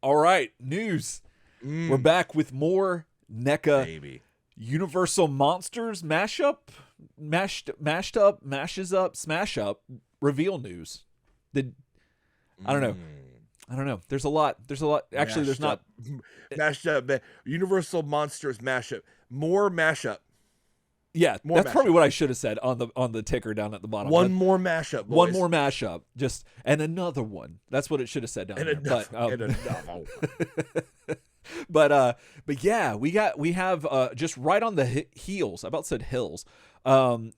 All right, news. We're back with more Neca Baby. Universal Monsters mashup, mashed up, mashes up, smash up, reveal news. I don't know. There's a lot. Actually, there's not. Mashed up. Universal Monsters mashup. More mashup. Yeah, More that's mashup. probably what I should have said on the ticker down at the bottom. One more mashup, boys. One more mashup, and another one. That's what it should have said down And there. another. But yeah, we have just right on the heels. I about said hills. Of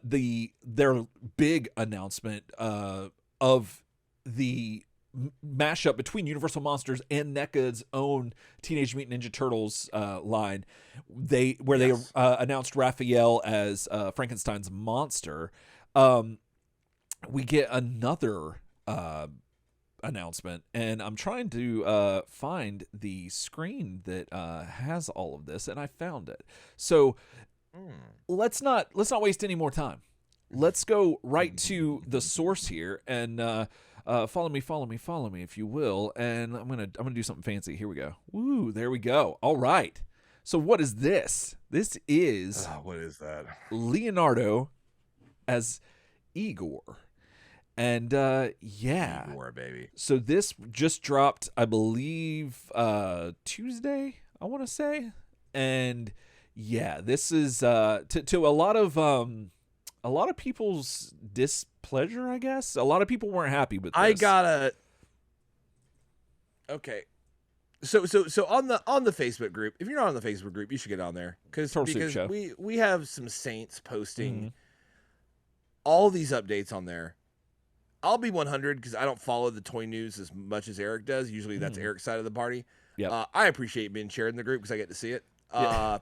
their big announcement of the mashup between Universal Monsters and NECA's own Teenage Mutant Ninja Turtles line. They announced Raphael as Frankenstein's monster. We get another announcement, and I'm trying to find the screen that has all of this, and I found it. So let's not waste any more time. Let's go right to the source here, and follow me, if you will. And I'm gonna do something fancy. Here we go. Woo! There we go. All right. So what is this? This is what is that? Leonardo as Ygor. And Ygor, baby. So this just dropped, I believe, Tuesday, I want to say. And yeah, this is to a lot of people's displeasure, I guess. A lot of people weren't happy with this. Okay. So on the Facebook group, if you're not on the Facebook group, you should get on there because we have some saints posting all these updates on there. I'll be 100 because I don't follow the toy news as much as Eric does. Usually that's Eric's side of the party. Yep. I appreciate being shared in the group because I get to see it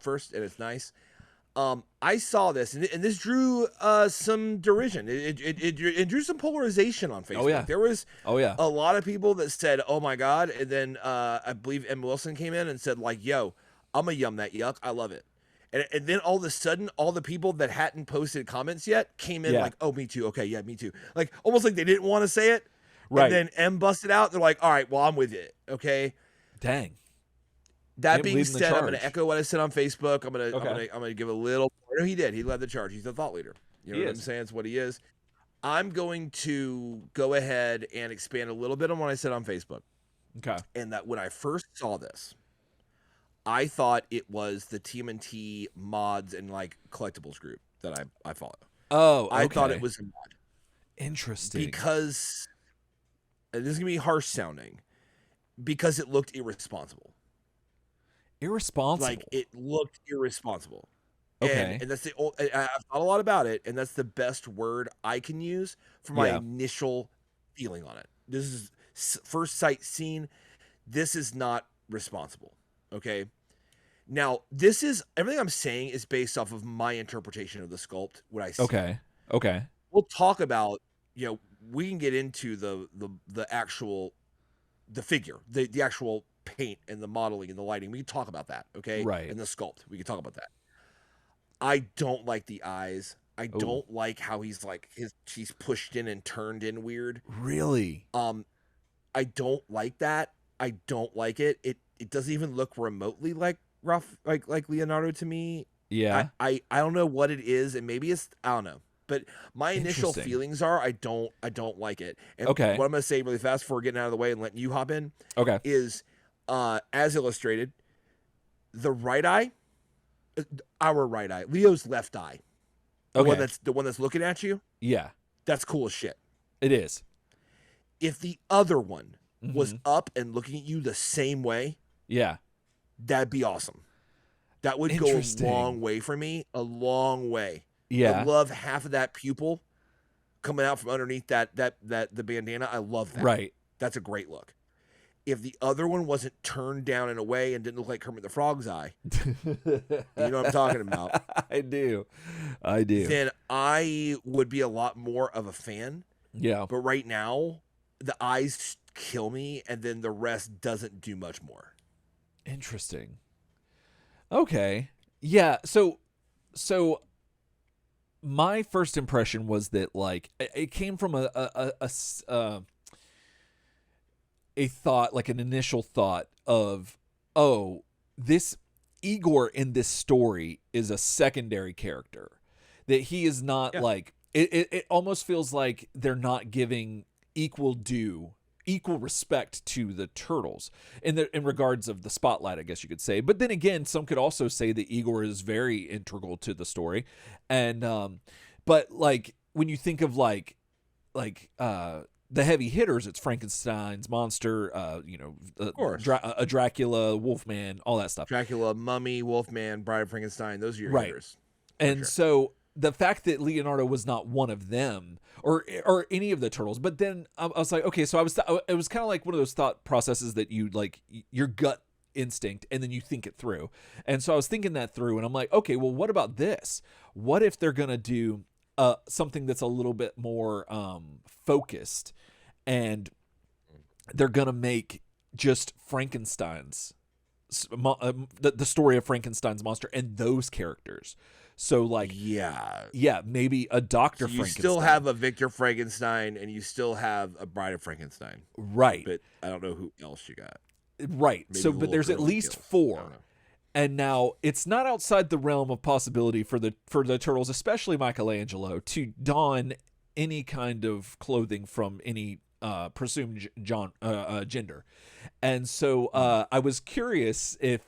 first, and it's nice. I saw this, and this drew some derision. It drew some polarization on Facebook. Oh, yeah. There was a lot of people that said, "Oh my god," and then I believe M. Wilson came in and said, "Like, yo, I'm gonna yum that yuck. I love it." And then all of a sudden, all the people that hadn't posted comments yet came in like, "Oh, me too. Okay, yeah, me too." Like almost like they didn't want to say it. Right. And then M busted out. They're like, "All right, well, I'm with it." Okay. Dang. That being said, I'm going to echo what I said on Facebook. I'm going to give a little. No, he did. He led the charge. He's the thought leader. You know what I'm saying? It's what he is. I'm going to go ahead and expand a little bit on what I said on Facebook. Okay. And that when I first saw this, I thought it was the TMNT mods and like collectibles group that I follow. Oh, okay. I thought it was a mod. Interesting. Because this is going to be harsh sounding, because it looked irresponsible. Irresponsible. Like it looked irresponsible. Okay. And that's I've thought a lot about it, and that's the best word I can use for my initial feeling on it. This is first sight seen. This is not responsible. Okay. Now, this is everything I'm saying is based off of my interpretation of the sculpt. What I see. Okay. We'll talk about. We can get into the actual, the figure, the actual paint and the modeling and the lighting. We can talk about that. Okay. Right. And the sculpt. We can talk about that. I don't like the eyes. I don't like how he's pushed in and turned in weird. Really? I don't like that. I don't like it. It doesn't even look remotely like like Leonardo to me. Yeah. I don't know what it is, and maybe it's I don't know. But my initial feelings are I don't like it. And what I'm gonna say really fast before getting out of the way and letting you hop in, is as illustrated, the right eye, our right eye, Leo's left eye. The one that's looking at you. Yeah. That's cool as shit. It is. If the other one was up and looking at you the same way, that'd be awesome. That would go a long way for me. A long way. Yeah. I love half of that pupil coming out from underneath the bandana. I love that. Right. That's a great look. If the other one wasn't turned down in a way and didn't look like Kermit the Frog's eye, you know what I'm talking about. I do. Then I would be a lot more of a fan. Yeah. But right now, the eyes kill me, and then the rest doesn't do much more. Interesting. Okay. Yeah. So my first impression was that like it came from a thought, like an initial thought of, oh, this Ygor in this story is a secondary character, that he is not like it almost feels like they're not giving equal respect to the turtles in regards of the spotlight, I guess you could say. But then again, some could also say that Ygor is very integral to the story. And but like when you think of like the heavy hitters, it's Frankenstein's monster, of course. A Dracula, Wolfman, all that stuff. Dracula, Mummy, Wolfman, Bride of Frankenstein, those are your hitters. And so the fact that Leonardo was not one of them or any of the turtles, but then I was like, okay, so it was kind of like one of those thought processes that you like your gut instinct and then you think it through. And so I was thinking that through and I'm like, okay, well, what about this? What if they're going to do something that's a little bit more focused, and they're going to make just Frankenstein's the story of Frankenstein's monster and those characters. So like, maybe a Dr. Frankenstein. You still have a Victor Frankenstein and you still have a Bride of Frankenstein. Right. But I don't know who else you got. Right. Maybe but there's at least 4. And now it's not outside the realm of possibility for the turtles, especially Michelangelo, to don any kind of clothing from any presumed gender. And so I was curious if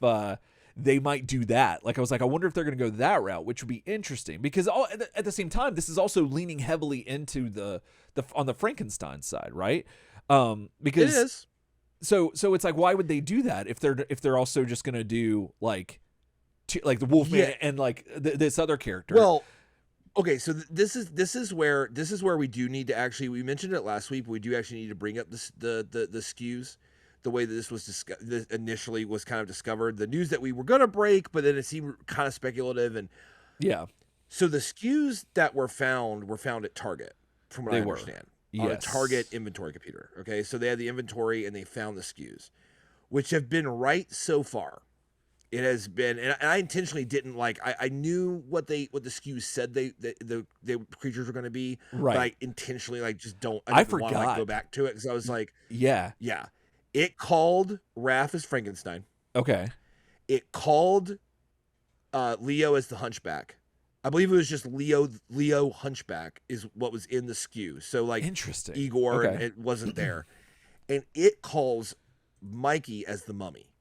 they might do that. Like I was like, I wonder if they're going to go that route, which would be interesting because at the same time, this is also leaning heavily into the on the Frankenstein side, right? Because it is. So it's like, why would they do that if they're also just going to do like the Wolfman and like this other character? Well, okay, so this is where we do need to actually, we mentioned it last week, but we do actually need to bring up the skews, the way that this was initially was kind of discovered, the news that we were going to break, but then it seemed kind of speculative. And so the skews that were found at Target, from what I understand. On a Target inventory computer. Okay, so they had the inventory and they found the skews, which have been right so far. It has been, and I intentionally didn't like. I knew what the skews said the creatures were going to be, right? But I intentionally just don't. I forgot. Want to go back to it because I was like, yeah. It called Raph as Frankenstein. Okay. It called Leo as the Hunchback. I believe it was just Leo Hunchback is what was in the skew. So like interesting. Ygor, it wasn't there. And it calls Mikey as the Mummy.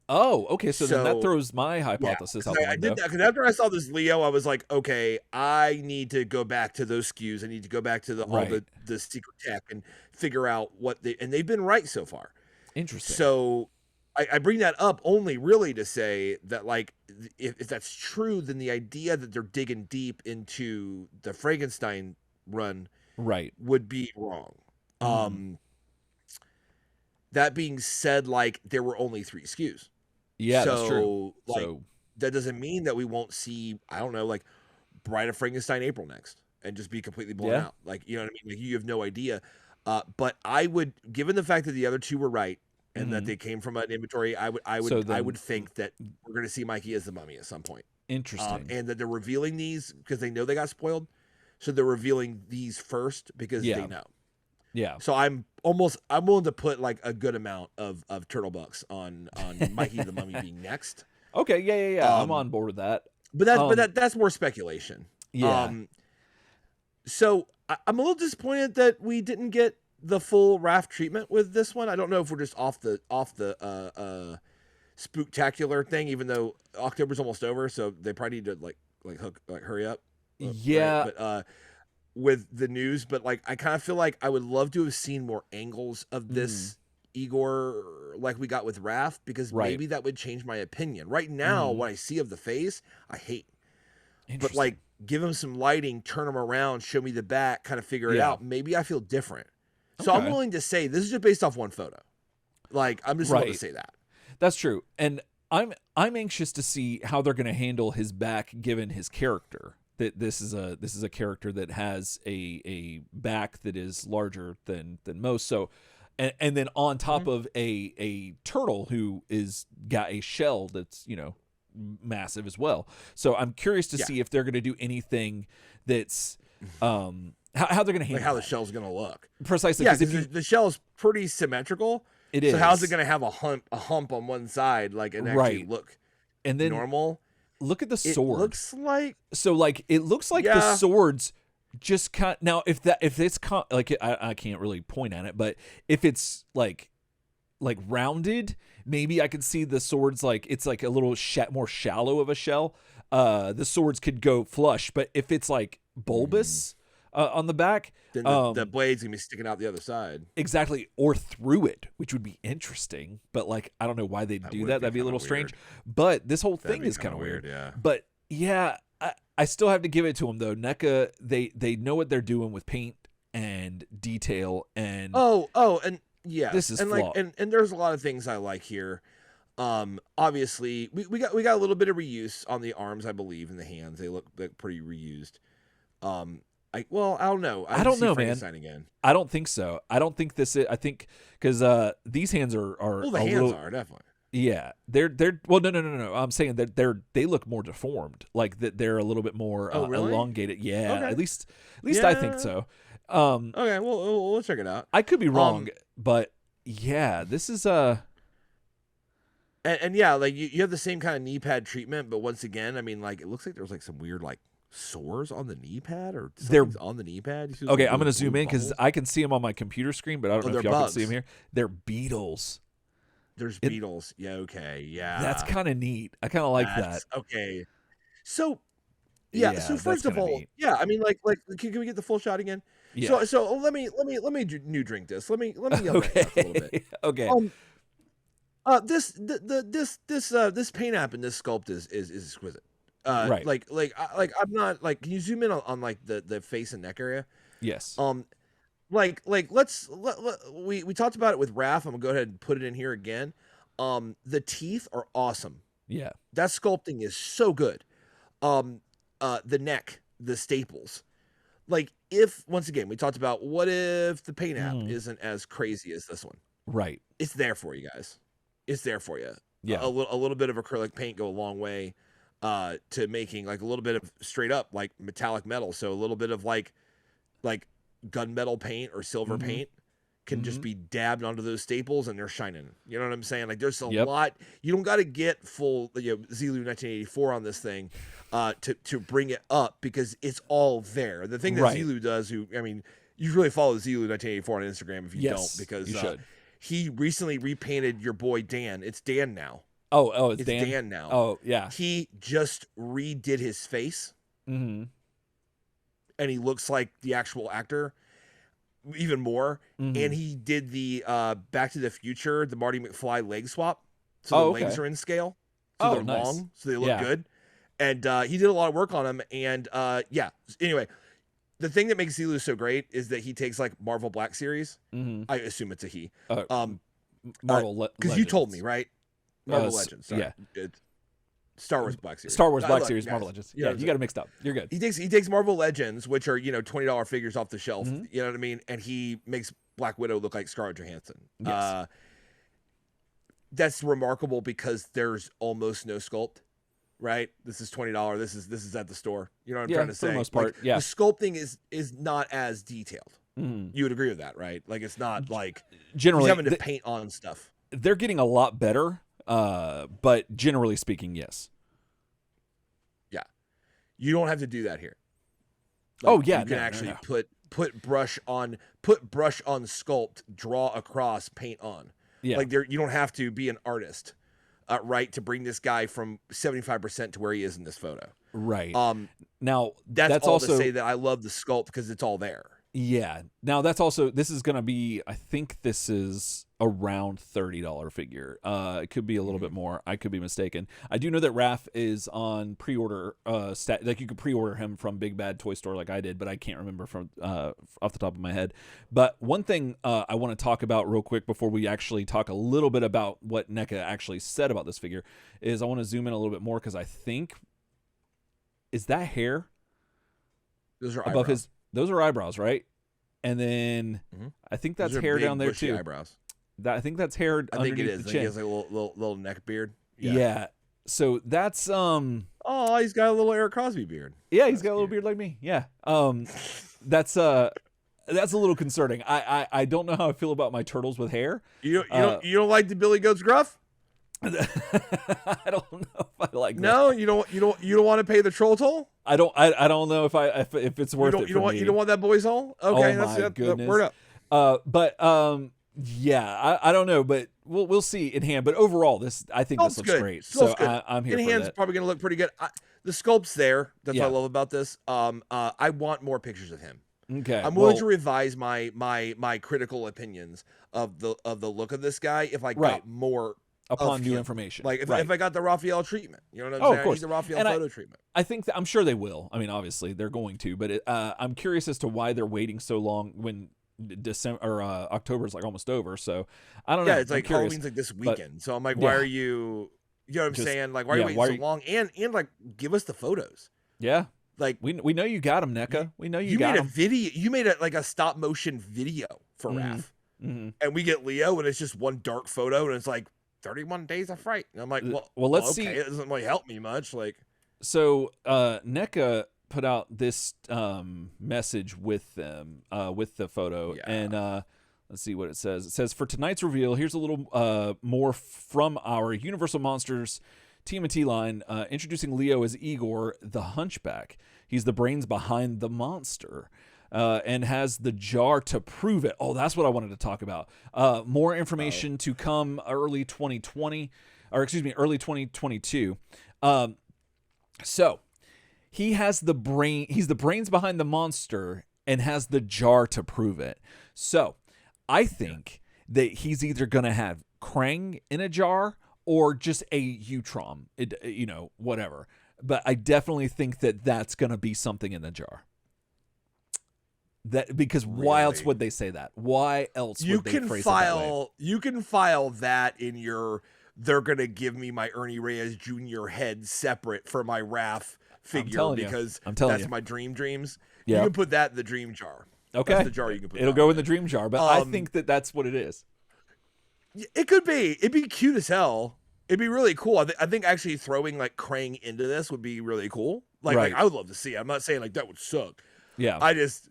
Oh, okay. So then that throws my hypothesis out the window. I did that because after I saw this Leo, I was like, okay, I need to go back to those skews. I need to go back to all the secret tech and figure out and they've been right so far. Interesting. So I bring that up only really to say that like if that's true, then the idea that they're digging deep into the Frankenstein run would be wrong. That being said, like there were only 3 skews. Yeah, that's true. So that doesn't mean that we won't see, I don't know, like Bride of Frankenstein April next and just be completely blown out. Like, you know what I mean? Like you have no idea. But I would, given the fact that the other 2 were right, and that they came from an inventory, I would think that we're going to see Mikey as the Mummy at some point. Interesting. And that they're revealing these because they know they got spoiled, so they're revealing these first because they know. Yeah. So I'm willing to put like a good amount of turtle bucks on Mikey the Mummy being next. Okay. Yeah. I'm on board with that. But that's more speculation. Yeah. So I'm a little disappointed that we didn't get the full Raph treatment with this one. I don't know if we're just off the spooktacular thing, even though October's almost over, so they probably need to hurry up. Yeah. Right? But with the news, but like I kind of feel like I would love to have seen more angles of this Ygor like we got with Raph, because maybe that would change my opinion. Right now, what I see of the face, I hate. But like give him some lighting, turn him around, show me the back, kind of figure it out. Maybe I feel different. So I'm willing to say this is just based off one photo. Like I'm just willing to say that. That's true. And I'm anxious to see how they're going to handle his back given his character. That this is a character that has a back that is larger than most. So and then on top of a turtle who is got a shell that's, massive as well. So I'm curious to see if they're going to do anything that's how they're gonna handle how that. the shell's gonna look. Precisely. Yeah, because the shell is pretty symmetrical. It is. So how's it gonna have a hump on one side, like, and actually look and then normal? Look at the sword. It looks like it looks like the swords just now if it's like I can't really point at it, but if it's like rounded, maybe I could see the swords like it's like a little more shallow of a shell. The swords could go flush, but if it's like bulbous on the back, then the blade's gonna be sticking out the other side. Exactly, or through it, which would be interesting. But like, I don't know why they'd do that. That'd be a little strange. But this whole thing is kind of weird. Yeah. But yeah, I still have to give it to them though. Neca, they know what they're doing with paint and detail and and yeah, this is and flawed. like and there's a lot of things I like here. Obviously we got a little bit of reuse on the arms, I believe, and the hands. They look pretty reused. I don't know. I don't know, man. Again. I don't think so. I don't think this is. I think because these hands are. Well, the hands are definitely. Yeah, they're. Well, no. I'm saying that they look more deformed. Like that they're a little bit more really? elongated. Yeah, okay. at least I think so. Okay, well, we'll check it out. I could be wrong, but yeah, this is And yeah, like you have the same kind of knee pad treatment, but once again, I mean, like it looks like there's like some weird like sores on the knee pad or something's on the knee pad. Okay, I'm gonna zoom in because I can see them on my computer screen, but I don't know if y'all can see them here. They're beetles. There's beetles. Yeah. Okay. Yeah. That's kind of neat. I kind of like that. Okay. So yeah. So first of all, I mean, like, can we get the full shot again? Yeah. So let me new drink this. Let me yell okay. a little bit. Okay. This paint app in this sculpt is exquisite. Right. Like I'm not like. Can you zoom in on like the face and neck area? Yes. We talked about it with Raph. I'm gonna go ahead and put it in here again. The teeth are awesome. Yeah. That sculpting is so good. The neck, the staples. Like if once again we talked about what if the paint app isn't as crazy as this one? Right. It's there for you guys. It's there for you. Yeah. A little bit of acrylic paint go a long way to making like a little bit of straight up like metallic metal. So a little bit of like gunmetal paint or silver paint can just be dabbed onto those staples and they're shining. You know what I'm saying? Like there's a lot. You don't got to get full Zelu 1984 on this thing to bring it up because it's all there. The thing that Zelu does, you really follow Zelu 1984 on Instagram if you don't, because you should. He recently repainted your boy Dan. It's Dan now. Oh, it's Dan now. Oh, yeah. He just redid his face. Mm-hmm. And he looks like the actual actor even more. Mm-hmm. And he did the Back to the Future, the Marty McFly leg swap. So the legs are in scale. So they're long. So they look good. And he did a lot of work on them. And anyway, the thing that makes Zelu so great is that he takes like Marvel Black Series. Mm-hmm. I assume it's a he. Marvel because you told me, right? Marvel Legends. Sorry. Yeah. Star Wars Black Series. Star Wars Black Series, Marvel Legends. Yeah, you got it mixed up. You're good. He takes Marvel Legends, which are $20 figures off the shelf. Mm-hmm. You know what I mean? And he makes Black Widow look like Scarlett Johansson. Yes. That's remarkable because there's almost no sculpt. Right? This is $20. This is at the store. You know what I'm trying to say? For the most part, the sculpting is not as detailed. Mm-hmm. You would agree with that, right? Like it's not like generally he's having to paint on stuff. They're getting a lot better, but generally speaking, yes. Yeah, you don't have to do that here. Like, you can actually put brush on sculpt, draw across, paint on. Yeah, like you don't have to be an artist. Right, to bring this guy from 75% to where he is in this photo. Right. Now that's also to say that I love the sculpt because it's all there. Yeah. Now this is going to be, I think this is around $30 figure. It could be a little bit more. I could be mistaken. I do know that Raph is on pre-order like you could pre-order him from Big Bad Toy Store like I did, but I can't remember from off the top of my head. But one thing I want to talk about real quick before we actually talk a little bit about what Neca actually said about this figure is I want to zoom in a little bit more because I think is that hair? Those are above eyebrows. Those are eyebrows, right? And then I think that's hair down there too. Eyebrows. I think that's hair underneath the chin. I think he has like a little neck beard. Yeah. So that's oh, he's got a little Eric Crosby beard. Yeah, he's got a little beard like me. Yeah. that's a little concerning. I don't know how I feel about my turtles with hair. You don't like the Billy Goat's gruff? I don't know if I like no, that. you don't want to pay the troll toll? I don't know if it's worth it for me. You don't want that boy's hole? Okay, oh my goodness. Word up. Yeah, I don't know, but we'll see in hand. But overall, I think this looks great. So I'm here for that. In hand's probably going to look pretty good. The sculpt's there. That's what I love about this. I want more pictures of him. Okay, I'm willing to revise my critical opinions of the look of this guy if I got more upon new information. Like if I got the Raphael treatment, you know what I'm saying? Of course. I need the Raphael photo treatment. I think I'm sure they will. I mean, obviously they're going to, but I'm curious as to why they're waiting so long when December or October's like almost over. So I don't know. Yeah, it's like Halloween's like this weekend. So I'm like, why are you? You know what I'm saying? Like, why are you waiting so long? And like, give us the photos. Yeah. Like we know you got them, Neca. We know you got made them. a video. You made a stop motion video for Raph, and we get Leo, and it's just one dark photo, and it's like 31 Days of Fright. And I'm like, well, let's see. It doesn't really help me much. Like, so Neca put out this message with them with the photo, and let's see what it says. It says, for tonight's reveal, here's a little more from our Universal Monsters TMNT line, introducing Leo as Ygor, the Hunchback. He's the brains behind the monster, and has the jar to prove it. Oh, that's what I wanted to talk about. More information to come early 2020, or excuse me, early 2022. So he has the brain. He's the brains behind the monster and has the jar to prove it. So I think that he's either going to have Krang in a jar or just a Utrom, whatever. But I definitely think that that's going to be something in the jar. Because why else would they say that? Why else would they phrase it that way? You can file that in your, they're going to give me my Ernie Reyes Jr. head separate for my Raph figure because that's my dreams. Yeah. You can put that in the dream jar. Okay. That's the jar you can put. It'll go in the dream jar, but I think that that's what it is. It could be. It'd be cute as hell. It'd be really cool. I think actually throwing like Krang into this would be really cool. Like I would love to see it. I'm not saying like that would suck. Yeah. I just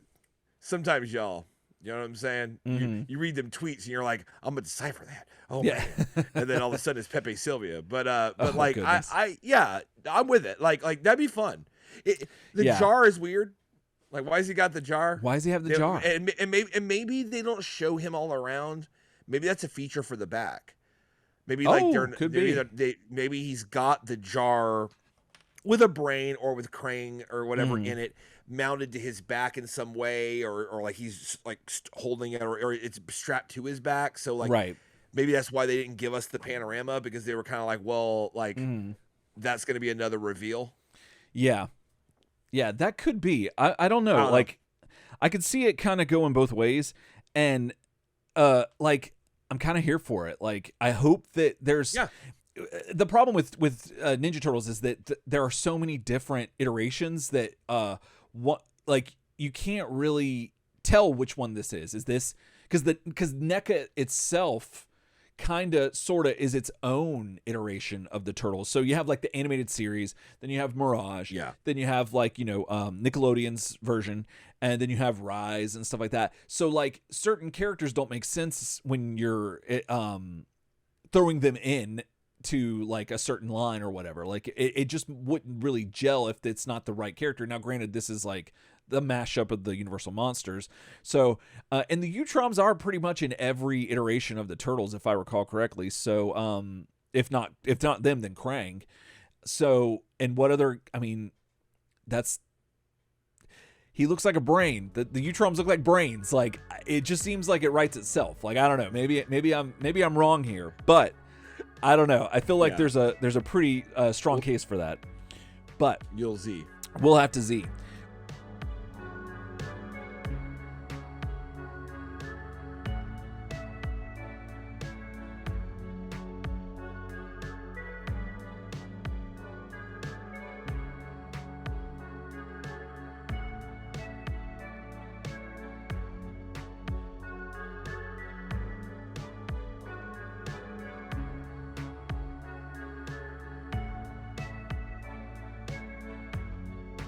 sometimes y'all, you know what I'm saying? Mm-hmm. You read them tweets and you're like, I'm gonna decipher that. Oh man. And then all of a sudden it's Pepe Sylvia. But like goodness. I'm with it. Like that'd be fun. The jar is weird. Like why has he got the jar? Why does he have the jar? And maybe they don't show him all around. Maybe that's a feature for the back. Maybe maybe he's got the jar with a brain or with Krang or whatever in it mounted to his back in some way, or like he's like holding it, or it's strapped to his back. So like maybe that's why they didn't give us the panorama, because they were kind of like, well, like that's going to be another reveal. Yeah, that could be. I don't know. Like I could see it kind of going both ways, and like. I'm kind of here for it. Like, I hope that there's the problem with Ninja Turtles is that there are so many different iterations that you can't really tell which one this is. Is this because NECA itself kind of sort of is its own iteration of the Turtles. So you have like the animated series, then you have Mirage, then you have like Nickelodeon's version, and then you have Rise and stuff like that. So like certain characters don't make sense when you're throwing them in to like a certain line or whatever. Like it just wouldn't really gel if it's not the right character. Now granted, this is like the mashup of the Universal Monsters. So, and the Utroms are pretty much in every iteration of the Turtles, if I recall correctly. So, if not them, then Krang. So, and what other? I mean, he looks like a brain. The Utroms look like brains. Like it just seems like it writes itself. Like I don't know. Maybe I'm wrong here, but I don't know. I feel like there's a pretty strong case for that. But you'll Z. We'll have to Z.